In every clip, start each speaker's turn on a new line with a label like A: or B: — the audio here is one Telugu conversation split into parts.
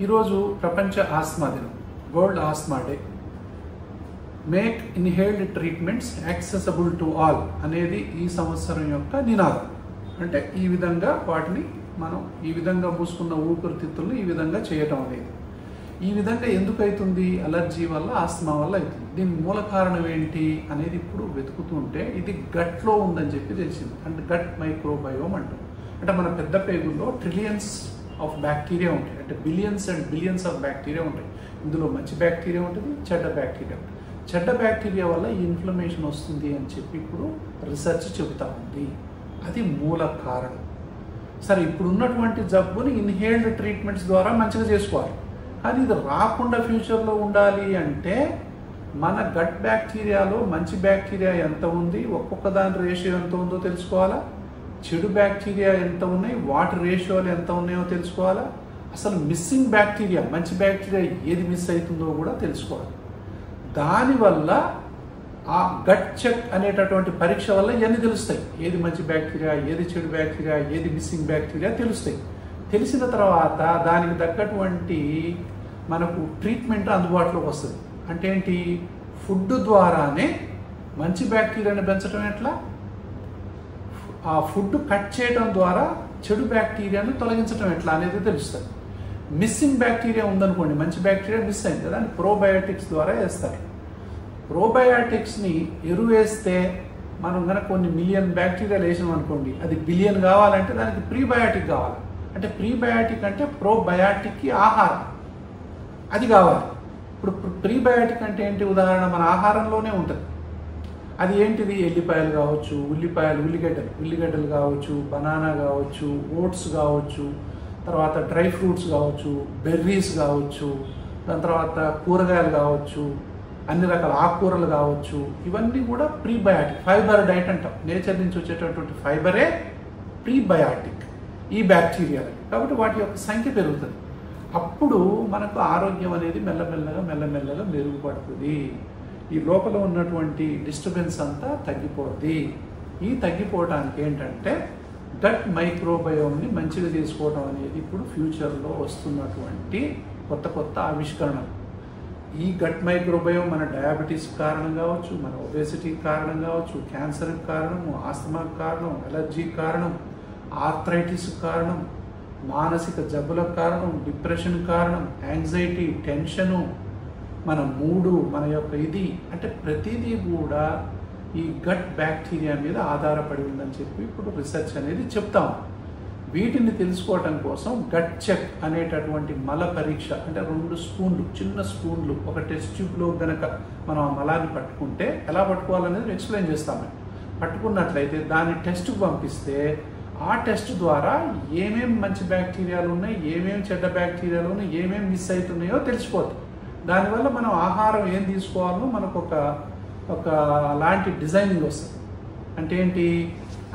A: ఈరోజు ప్రపంచ ఆస్మా దినం, world asthma day. Make inhaled treatments accessible to all అనేది ఈ సంవత్సరం యొక్క నినాదం. అంటే ఈ విధంగా వాటిని మనం ఈ విధంగా మూసుకున్న ఊపిరితిత్తులను ఈ విధంగా చేయటం అనేది. ఈ విధంగా ఎందుకు అవుతుంది? అలర్జీ వల్ల, ఆస్మా వల్ల అవుతుంది. దీని మూల కారణం ఏంటి అనేది ఇప్పుడు వెతుకుతుంటే ఇది గట్లో ఉందని చెప్పి తెలిసింది. అంటే గట్ మైక్రోబయోమ్ అంటాం. అంటే మన పెద్ద పేగుల్లో ట్రిలియన్స్ ఆఫ్ బ్యాక్టీరియా ఉంటాయి. అంటే billions and billions of bacteria ఉంటాయి. ఇందులో మంచి బ్యాక్టీరియా ఉంటుంది, చెడ్డ బ్యాక్టీరియా ఉంటుంది. చెడ్డ బ్యాక్టీరియా వల్ల ఈ ఇన్ఫ్లమేషన్ వస్తుంది అని చెప్పి ఇప్పుడు రీసెర్చ్ చెబుతా ఉంది. అది మూల కారణం. సరే, ఇప్పుడు ఉన్నటువంటి జబ్బుని ఇన్హేల్డ్ ట్రీట్మెంట్స్ ద్వారా మంచిగా చేసుకోవాలి. కానీ ఇది రాకుండా ఫ్యూచర్లో ఉండాలి అంటే మన గట్ బ్యాక్టీరియాలో మంచి బ్యాక్టీరియా ఎంత ఉంది, ఒక్కొక్క దాని రేషియో ఎంత ఉందో తెలుసుకోవాలా. చెడు బ్యాక్టీరియా ఎంత ఉన్నాయి, వాటి రేషియోలు ఎంత ఉన్నాయో తెలుసుకోవాలా. అసలు మిస్సింగ్ బ్యాక్టీరియా, మంచి బ్యాక్టీరియా ఏది మిస్ అవుతుందో కూడా తెలుసుకోవాలి. దానివల్ల ఆ గట్ చెక్ అనేటటువంటి పరీక్ష వల్ల ఇవన్నీ తెలుస్తాయి. ఏది మంచి బ్యాక్టీరియా, ఏది చెడు బ్యాక్టీరియా, ఏది మిస్సింగ్ బ్యాక్టీరియా తెలుస్తాయి. తెలిసిన తర్వాత దానికి తగ్గటువంటి మనకు ట్రీట్మెంట్ అందుబాటులోకి వస్తుంది. అంటే ఏంటి? ఫుడ్ ద్వారానే మంచి బ్యాక్టీరియాని పెంచడం ఎట్లా, ఆ ఫుడ్ కట్ చేయడం ద్వారా చెడు బ్యాక్టీరియాను తొలగించడం ఎట్లా అనేది తెలుస్తుంది. మిస్సింగ్ బ్యాక్టీరియా ఉందనుకోండి, మంచి బ్యాక్టీరియా మిస్ అయింది కదా, అని ప్రోబయాటిక్స్ ద్వారా వేస్తారు. ప్రోబయాటిక్స్ని ఎరువు వేస్తే మనం కనుక కొన్ని మిలియన్ బ్యాక్టీరియాలు వేసినాం అనుకోండి, అది బిలియన్ కావాలంటే దానికి ప్రీబయాటిక్ కావాలి. అంటే ప్రీబయాటిక్ అంటే ప్రోబయాటిక్కి ఆహారం అది కావాలి. ఇప్పుడు ప్రీబయాటిక్ అంటే ఏంటి? ఉదాహరణ మన ఆహారంలోనే ఉంటుంది. అది ఏంటిది? ఎల్లిపాయలు కావచ్చు, ఉల్లిగడ్డలు కావచ్చు, బనానా కావచ్చు, ఓట్స్ కావచ్చు, తర్వాత డ్రై ఫ్రూట్స్ కావచ్చు, బెర్రీస్ కావచ్చు, దాని తర్వాత కూరగాయలు కావచ్చు, అన్ని రకాల ఆకుకూరలు కావచ్చు. ఇవన్నీ కూడా ప్రీబయాటిక్. ఫైబర్ డైట్ అంటాం. నేచర్ నుంచి వచ్చేటటువంటి ఫైబరే ప్రీబయాటిక్ ఈ బ్యాక్టీరియాలు. కాబట్టి వాటి యొక్క సంఖ్య పెరుగుతుంది. అప్పుడు మనకు ఆరోగ్యం అనేది మెల్లమెల్లగా మెరుగుపడుతుంది. ఈ లోపల ఉన్నటువంటి డిస్టర్బెన్స్ అంతా తగ్గిపోద్ది. ఈ తగ్గిపోవడానికి ఏంటంటే గట్ మైక్రోబయోమ్ని మంచిగా చేసుకోవడం అనేది ఇప్పుడు ఫ్యూచర్లో వస్తున్నటువంటి కొత్త ఆవిష్కరణలు. ఈ గట్ మైక్రోబయోమ్ మన డయాబెటీస్ కారణం కావచ్చు, మన ఒబేసిటీకి కారణం కావచ్చు, క్యాన్సర్కి కారణము, ఆస్తమాకి కారణం, అలర్జీకి కారణం, ఆర్థరైటిస్ కారణం, మానసిక జబ్బులకు కారణం, డిప్రెషన్ కారణం, యాంగ్జైటీ, టెన్షను, మన మూడు, మన యొక్క ఇది, అంటే ప్రతిదీ కూడా ఈ గట్ బ్యాక్టీరియా మీద ఆధారపడి ఉందని చెప్పి ఇప్పుడు రీసెర్చ్ అనేది చెప్తాము. వీటిని తెలుసుకోవటం కోసం గట్ చెక్ అనేటటువంటి మల పరీక్ష, అంటే 2 స్పూన్లు, చిన్న స్పూన్లు ఒక టెస్ట్ ట్యూబ్లో గనక మనం ఆ మలాన్ని పట్టుకుంటే ఎలా పట్టుకోవాలనేది ఎక్స్ప్లెయిన్ చేస్తాము. పట్టుకున్నట్లయితే దాన్ని టెస్ట్కి పంపిస్తే ఆ టెస్ట్ ద్వారా ఏమేమి మంచి బ్యాక్టీరియాలు ఉన్నాయి, ఏమేమి చెడ్డ బ్యాక్టీరియాలు ఉన్నాయి, ఏమేమి మిస్ అవుతున్నాయో తెలిసిపోతుంది. దానివల్ల మనం ఆహారం ఏం తీసుకోవాలో మనకు ఒక లాంటి డిజైనింగ్ వస్తుంది. అంటే ఏంటి?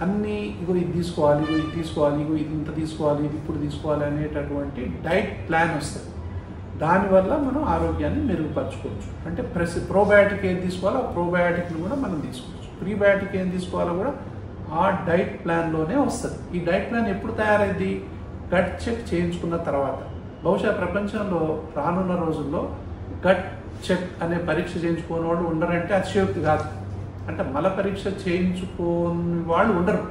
A: అన్నీ ఇగో ఇది తీసుకోవాలి, ఇగో ఇది ఇంత తీసుకోవాలి, ఇది ఇప్పుడు తీసుకోవాలి అనేటటువంటి డైట్ ప్లాన్ వస్తుంది. దానివల్ల మనం ఆరోగ్యాన్ని మెరుగుపరచుకోవచ్చు. అంటే ప్రోబయాటిక్ ఏం తీసుకోవాలో ఆ ప్రోబయాటిక్ని కూడా మనం తీసుకోవచ్చు. ప్రీబయాటిక్ ఏం తీసుకోవాలో కూడా ఆ డైట్ ప్లాన్లోనే వస్తుంది. ఈ డైట్ ప్లాన్ ఎప్పుడు తయారైంది? గట్ చెక్ చేయించుకున్న తర్వాత. బహుశా ప్రపంచంలో రానున్న రోజుల్లో గట్ చెక్ అనే పరీక్ష చేయించుకోని వాళ్ళు ఉండరంటే అతిశయోక్తి కాదు. అంటే మల పరీక్ష చేయించుకోని వాళ్ళు ఉండరు.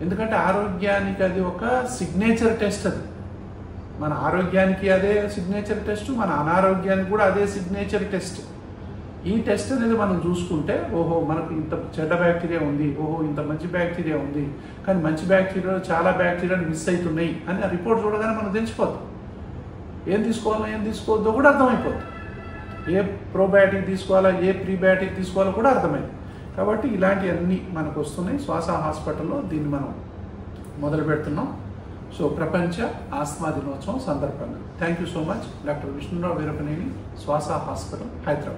A: ఎందుకంటే ఆరోగ్యానికి అది ఒక సిగ్నేచర్ టెస్ట్. అది మన ఆరోగ్యానికి అదే సిగ్నేచర్ టెస్ట్, మన అనారోగ్యానికి కూడా అదే సిగ్నేచర్ టెస్ట్. ఈ టెస్ట్ అనేది మనం చూసుకుంటే, ఓహో మనకు ఇంత చెడ్డ బ్యాక్టీరియా ఉంది, ఓహో ఇంత మంచి బ్యాక్టీరియా ఉంది, కానీ మంచి బ్యాక్టీరియాలో చాలా బ్యాక్టీరియాలు మిస్ అవుతున్నాయి అని ఆ రిపోర్ట్ చూడగానే మనం తెలిసిపోద్ది. ఏం తీసుకోవాలో ఏం తీసుకోవద్దో కూడా అర్థమైపోద్ది. ఏ ప్రోబయాటిక్ తీసుకోవాలా, ఏ ప్రీబయాటిక్ తీసుకోవాలో కూడా అర్థమైంది. కాబట్టి ఇలాంటివన్నీ మనకు వస్తున్నాయి. శ్వాస హాస్పిటల్లో దీన్ని మనం మొదలు పెడుతున్నాం. సో ప్రపంచ ఆస్మా దినోత్సవం సందర్భంగా thank you so much. Doctor Vishnu Rao Veerapaneni, శ్వాస హాస్పిటల్, హైదరాబాద్.